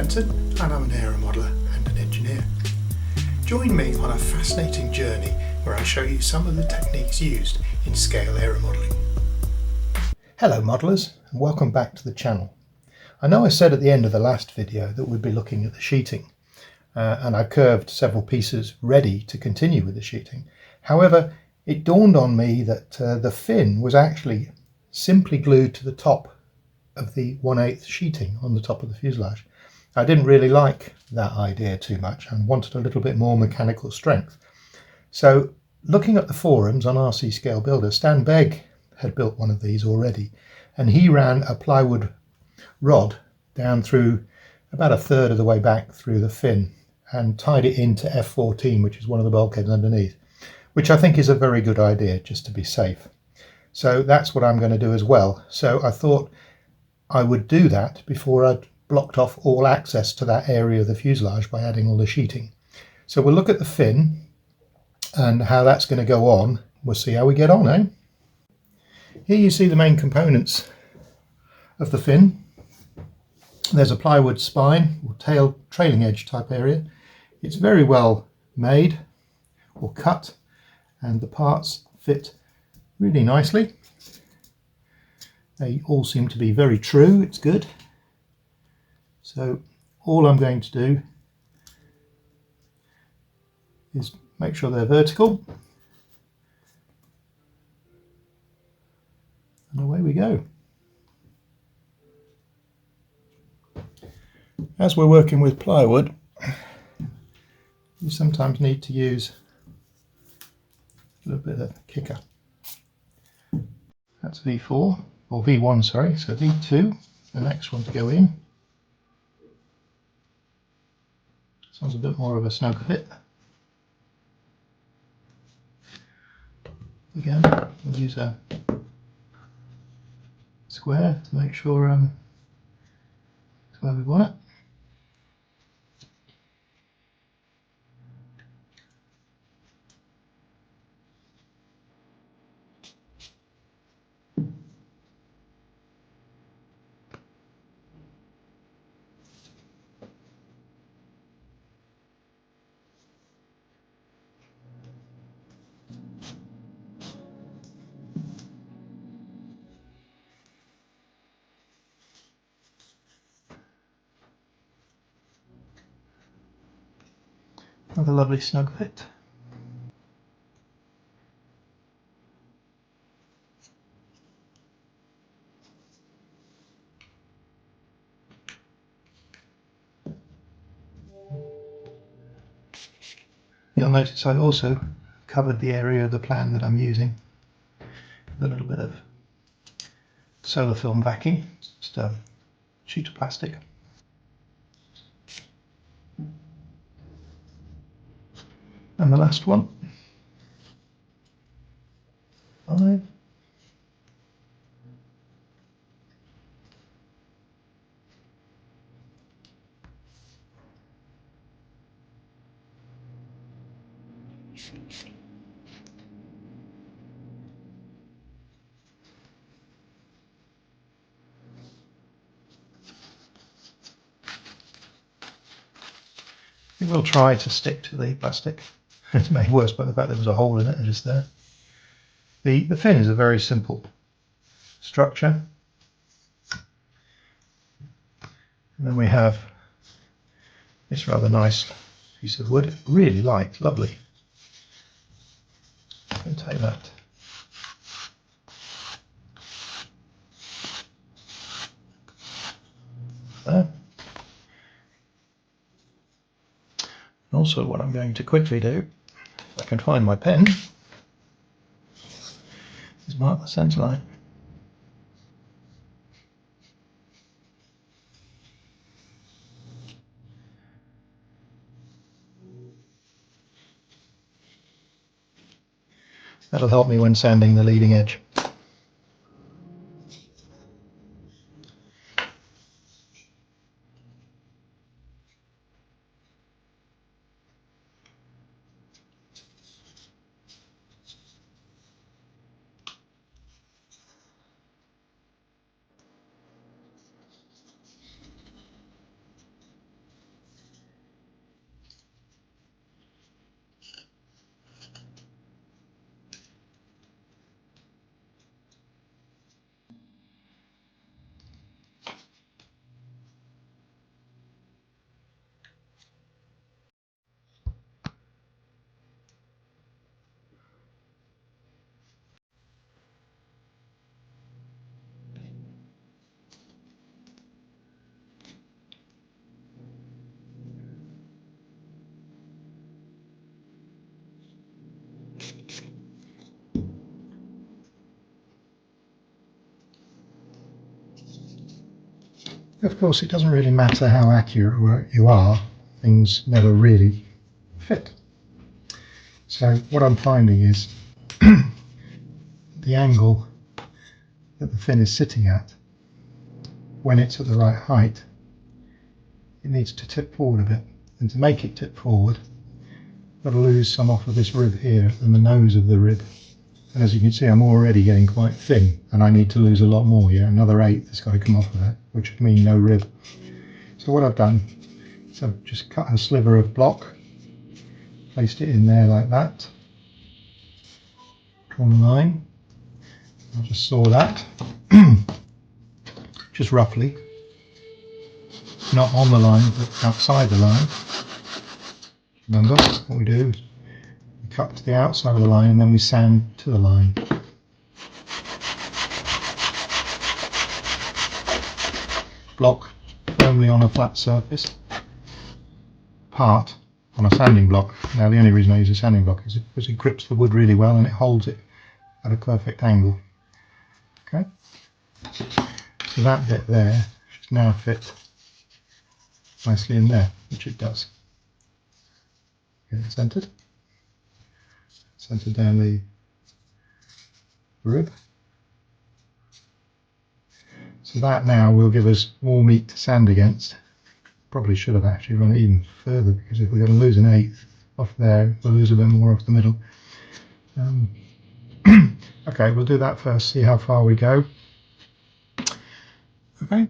Burton and I'm an aeromodeller and an engineer. Join me on a fascinating journey where I show you some of the techniques used in scale aeromodelling. Hello modellers and welcome back to the channel. I know I said at the end of the last video that we'd be looking at the sheeting and I curved several pieces ready to continue with the sheeting. However, it dawned on me that the fin was actually simply glued to the top of the 1/8 sheeting on the top of the fuselage. I didn't really like that idea too much and wanted a little bit more mechanical strength. So looking at the forums on RC Scale Builder, Stan Begg had built one of these already, and he ran a plywood rod down through about a third of the way back through the fin and tied it into F14, which is one of the bulkheads underneath, which I think is a very good idea just to be safe. So that's what I'm going to do as well. So I thought I would do that before I'd blocked off all access to that area of the fuselage by adding all the sheeting. So we'll look at the fin and how that's going to go on. We'll see how we get on, eh? Here you see the main components of the fin. There's a plywood spine or trailing edge type area. It's very well made or cut and the parts fit really nicely. They all seem to be very true. It's good. So all I'm going to do is make sure they're vertical. And away we go. As we're working with plywood, you sometimes need to use a little bit of kicker. That's V4, or V1, sorry, so V2, the next one to go in. This one's a bit more of a snug fit. Again, we'll use a square to make sure it's where we want it. Another lovely snug fit. You'll notice I also covered the area of the plan that I'm using with a little bit of solar film backing, just a sheet of plastic. And the last one, 5. We will try to stick to the plastic. It's made worse by the fact there was a hole in it just there. The fin is a very simple structure. And then we have this rather nice piece of wood, really light, lovely. I'll take that. There. And also what I'm going to quickly do, if I can find my pen, is mark the centre line. That'll help me when sanding the leading edge. Of course, it doesn't really matter how accurate you are, things never really fit. So what I'm finding is the angle that the fin is sitting at, when it's at the right height, it needs to tip forward a bit. And to make it tip forward, I've got to lose some off of this rib here and the nose of the rib. And as you can see, I'm already getting quite thin, and I need to lose a lot more. Yeah, another 1/8 has got to come off of that, which would mean no rib. So what I've done is I've just cut a sliver of block, placed it in there like that, drawn a line. I'll just saw that, just roughly, not on the line, but outside the line. Remember, what we do is we cut to the outside of the line and then we sand to the line. Block firmly on a flat surface, part on a sanding block. Now the only reason I use a sanding block is because it grips the wood really well and it holds it at a perfect angle. Okay, so that bit there should now fit nicely in there, which it does. Get it centered down the rib. So that now will give us more meat to sand against. Probably should have actually run it even further, because if we're going to lose an 1/8 off there, we'll lose a bit more off the middle. Okay, we'll do that first, see how far we go. Okay.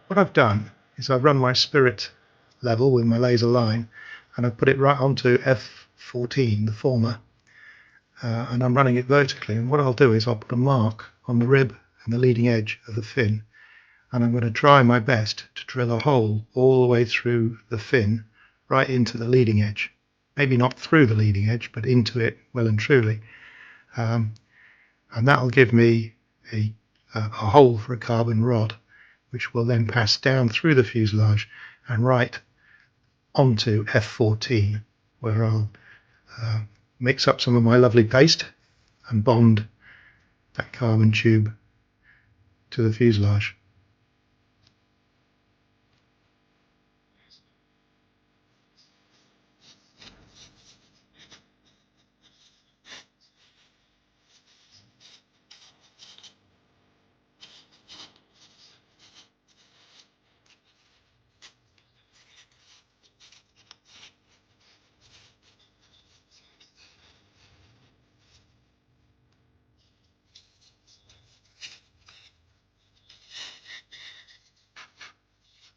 What I've done is I've run my spirit level with my laser line, and I've put it right onto F14, the former, and I'm running it vertically. And what I'll do is I'll put a mark on the rib and the leading edge of the fin, and I'm going to try my best to drill a hole all the way through the fin right into the leading edge. Maybe not through the leading edge, but into it well and truly. And that'll give me a hole for a carbon rod, which will then pass down through the fuselage and right onto F14, where I'll mix up some of my lovely paste and bond that carbon tube to the fuselage.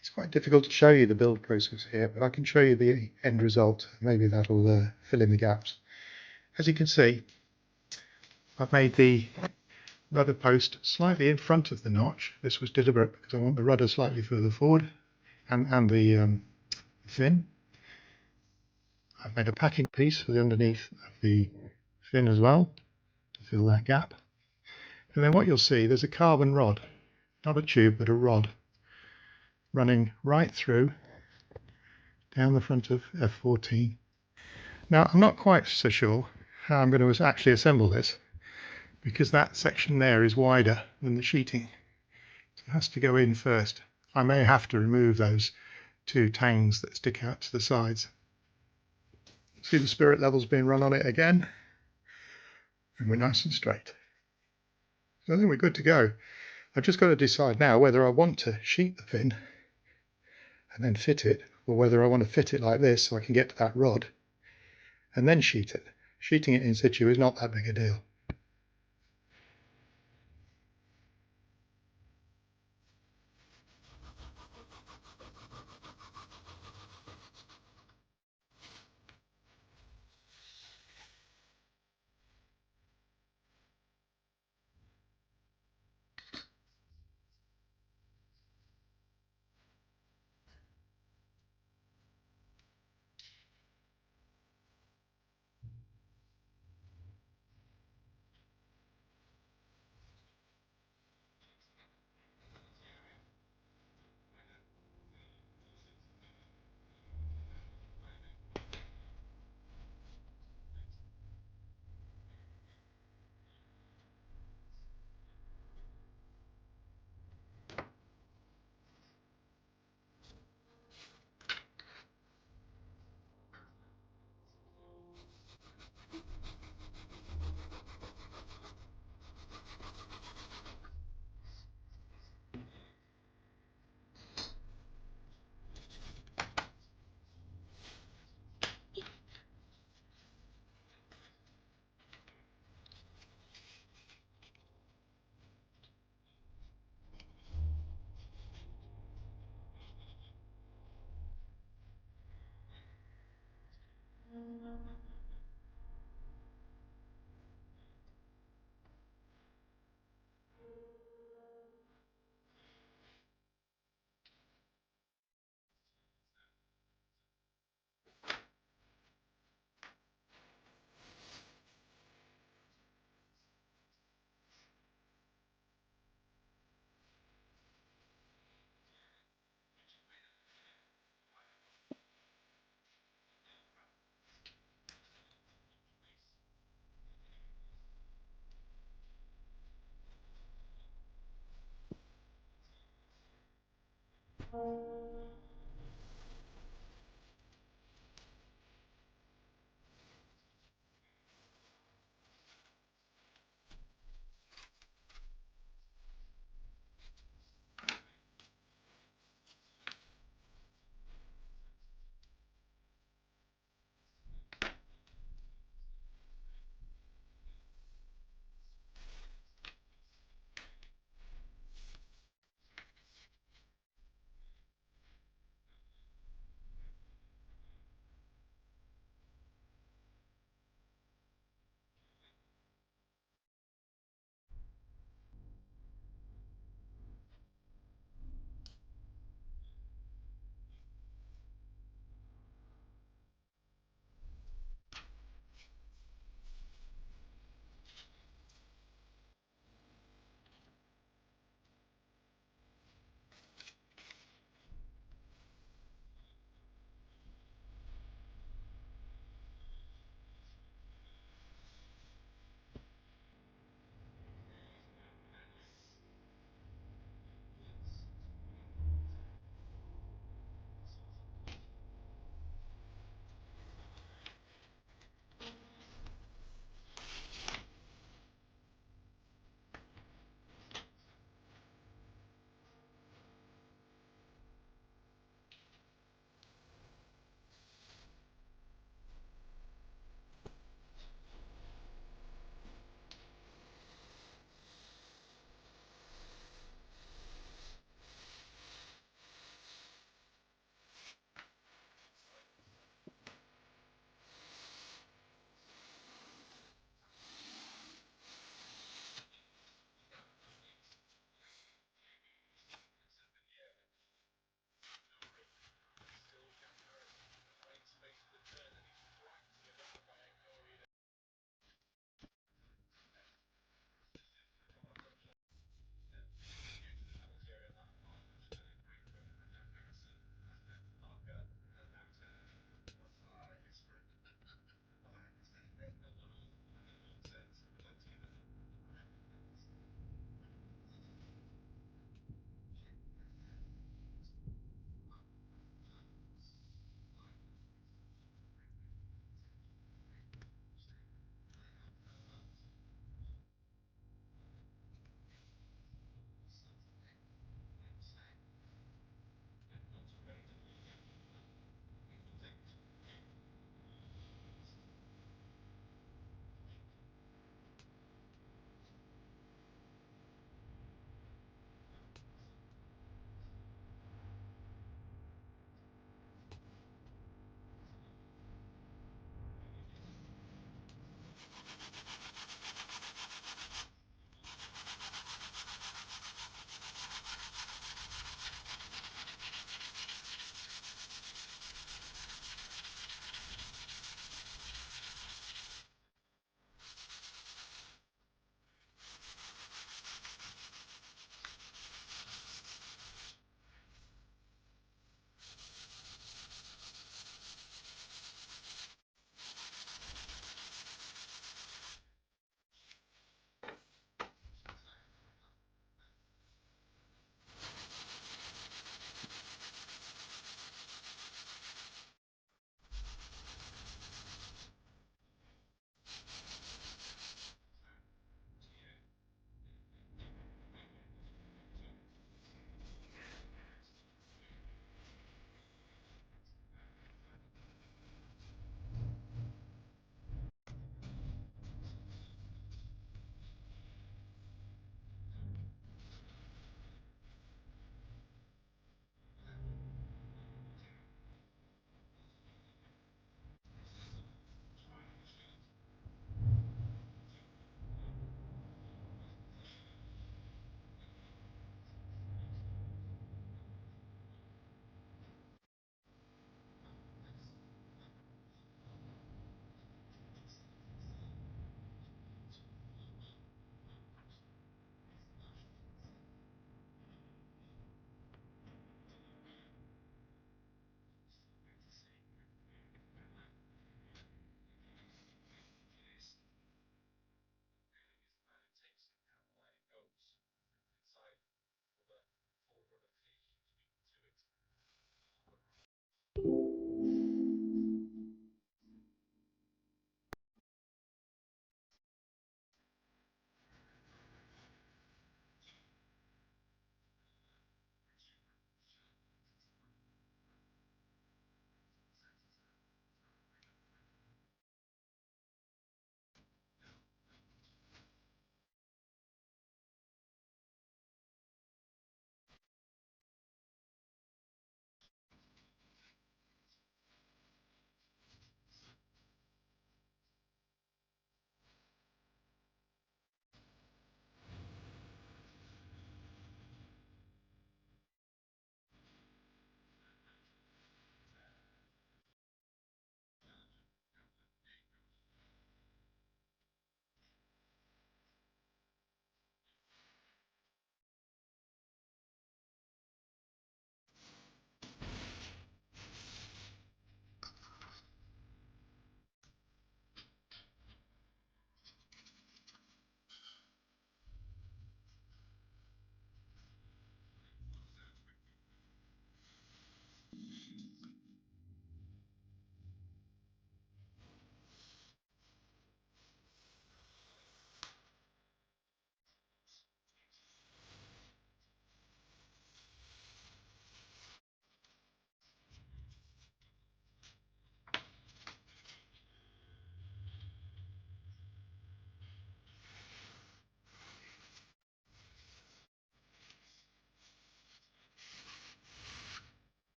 It's quite difficult to show you the build process here, but I can show you the end result. Maybe that'll fill in the gaps. As you can see, I've made the rudder post slightly in front of the notch. This was deliberate because I want the rudder slightly further forward, and the fin. I've made a packing piece for the underneath of the fin as well to fill that gap. And then what you'll see, there's a carbon rod, not a tube but a rod, running right through down the front of F14. Now I'm not quite so sure how I'm going to actually assemble this, because that section there is wider than the sheeting, so it has to go in first. I may have to remove those two tangs that stick out to the sides. See the spirit levels being run on it again, and we're nice and straight. So I think we're good to go. I've just got to decide now whether I want to sheet the fin and then fit it, or whether I want to fit it like this so I can get to that rod and then sheet it. Sheeting it in situ is not that big a deal.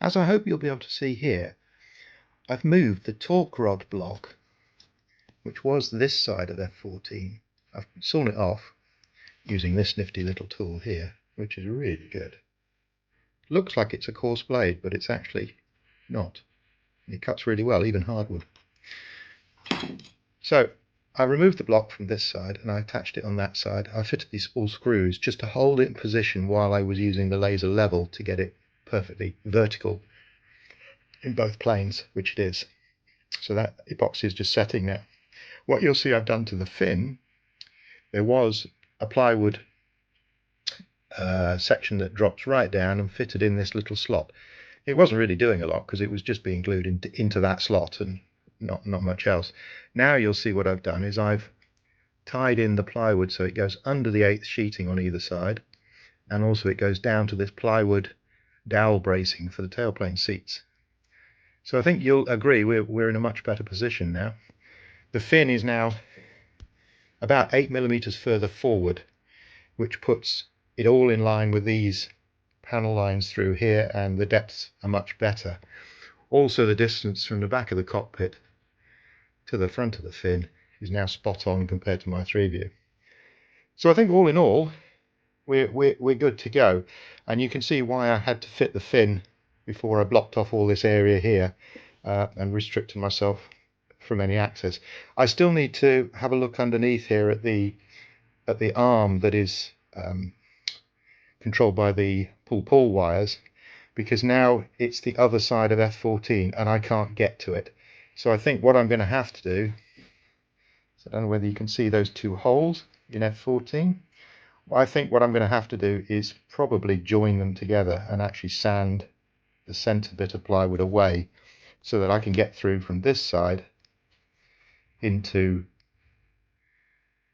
As I hope you'll be able to see here, I've moved the torque rod block, which was this side of F14. I've sawn it off using this nifty little tool here, which is really good. Looks like it's a coarse blade, but it's actually not. It cuts really well, even hardwood. So I removed the block from this side and I attached it on that side. I fitted these small screws just to hold it in position while I was using the laser level to get it perfectly vertical in both planes, which it is. So that epoxy is just setting now. What you'll see I've done to the fin, there was a plywood section that drops right down and fitted in this little slot. It wasn't really doing a lot because it was just being glued into that slot and not much else. Now you'll see what I've done is I've tied in the plywood so it goes under the 8th sheeting on either side, and also it goes down to this plywood dowel bracing for the tailplane seats. So I think you'll agree we're in a much better position now. The fin is now about 8mm further forward, which puts it all in line with these panel lines through here, and the depths are much better. Also, the distance from the back of the cockpit to the front of the fin is now spot on compared to my 3-view. So I think all in all we're good to go, and you can see why I had to fit the fin before I blocked off all this area here and restricted myself from any access. I still need to have a look underneath here at the arm that is controlled by the pull wires, because now it's the other side of F14 and I can't get to it. So I think what I'm going to have to do, so I don't know whether you can see those two holes in F14. Well, I think what I'm going to have to do is probably join them together and actually sand the center bit of plywood away so that I can get through from this side into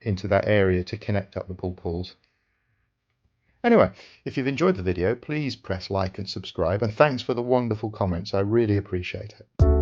that area to connect up the pulls. Anyway, if you've enjoyed the video, please press like and subscribe, and thanks for the wonderful comments. I really appreciate it.